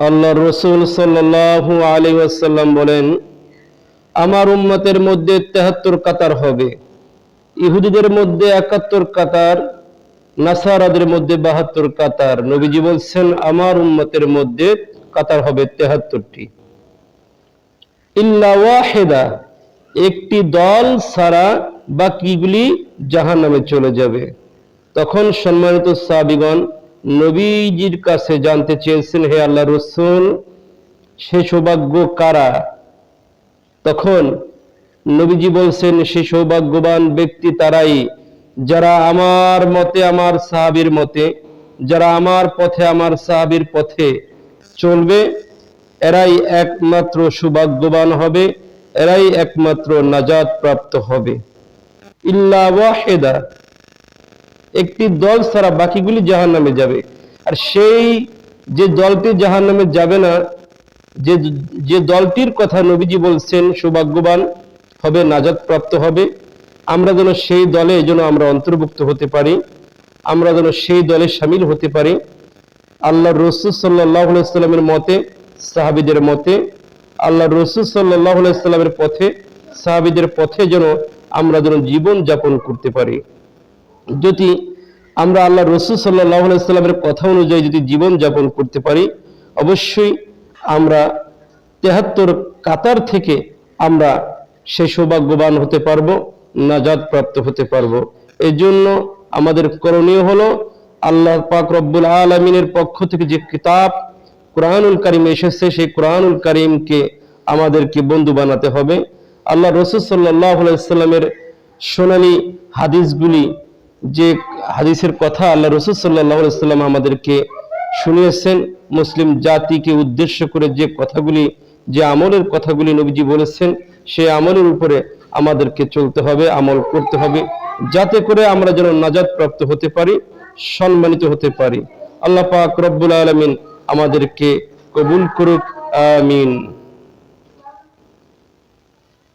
আল্লাহর রাসূল সাল্লাল্লাহু আলাইহি ওয়াসাল্লাম বলেন, আমার উম্মতের মধ্যে ৭৩ কাতার হবে। ইহুদিদের মধ্যে ৭১ কাতার, নাসারাদের মধ্যে ৭২ কাতার। নবীজি বলছেন আমার উম্মতের মধ্যে কাতার হবে ৭৩টি। ইল্লা ওয়াহিদা, একটি দল ছাড়া বাকিগুলি জাহান্নামে চলে যাবে। তখন সম্মানিত সাহাবীগণ নবীজির কাছে জানতে চেয়েছেন, হে আল্লাহর রাসূল, সে সৌভাগ্য কারা? তখন নবীজি বলছেন, সে সৌভাগ্যবান ব্যক্তি তারাই যারা আমার মতে, আমার সাহাবীর মতে, যারা আমার পথে, আমার সাহাবীর পথে চলবে, এরাই একমাত্র সৌভাগ্যবান হবে, এরাই একমাত্র নাজাত প্রাপ্ত হবে। ইল্লা ওয়াহিদা, একটি দল ছাড়া বাকিগুলি জাহান্নামে যাবে। আর সেই যে দলটি জাহান্নামে যাবে না, যে দলটির কথা নবীজি বলছেন সৌভাগ্যবান হবে, নাজাত প্রাপ্ত হবে, আমরা যেন সেই দলে আমরা অন্তর্ভুক্ত হতে পারি, আমরা যেন সেই দলে শামিল হতে পারি। আল্লাহর রাসূল সাল্লাল্লাহু আলাইহি ওয়াসাল্লামের মতে, সাহাবীদের মতে, আল্লাহর রাসূল সাল্লাল্লাহু আলাইহি ওয়াসাল্লামের পথে, সাহাবীদের পথে যেন আমরা জীবন যাপন করতে পারি। যদি আমরা আল্লাহর রাসূল সাল্লাল্লাহু আলাইহি ওয়াসাল্লামের কথা অনুযায়ী যদি জীবন যাপন করতে পারি, অবশ্যই আমরা ৭৩ কাতার থেকে আমরা সেই সৌভাগ্যবান হতে পারবো, নাজাত প্রাপ্ত হতে পারবো। এই জন্য আমাদের করণীয় হলো আল্লাহ পাক রব্বুল আলামিনের পক্ষ থেকে যে কিতাব কুরআনুল কারীম এসেছে, সেই কুরআনুল কারীমকে আমাদেরকে বন্ধু বানাতে হবে। আল্লাহ রাসূল সাল্লাল্লাহু আলাইহি ওয়াসাল্লামের সোনালী হাদিসগুলি, যে হাদিসের কথা আল্লাহ রাসূল সাল্লাল্লাহু আলাইহি ওয়াসাল্লাম আমাদেরকে শুনিয়েছেন, মুসলিম জাতিকে উদ্দেশ্য করে যে কথাগুলি, যে আমলের কথাগুলি নবীজি বলেছেন, সেই আমলের উপরে আমাদেরকে চলতে হবে, আমল করতে হবে, যাতে করে আমরা যেন নাজাত প্রাপ্ত হতে পারি, সম্মানিত হতে পারি। আল্লাহ পাক রব্বুল আলামিন আমাদেরকে কবুল করুক, আমিন।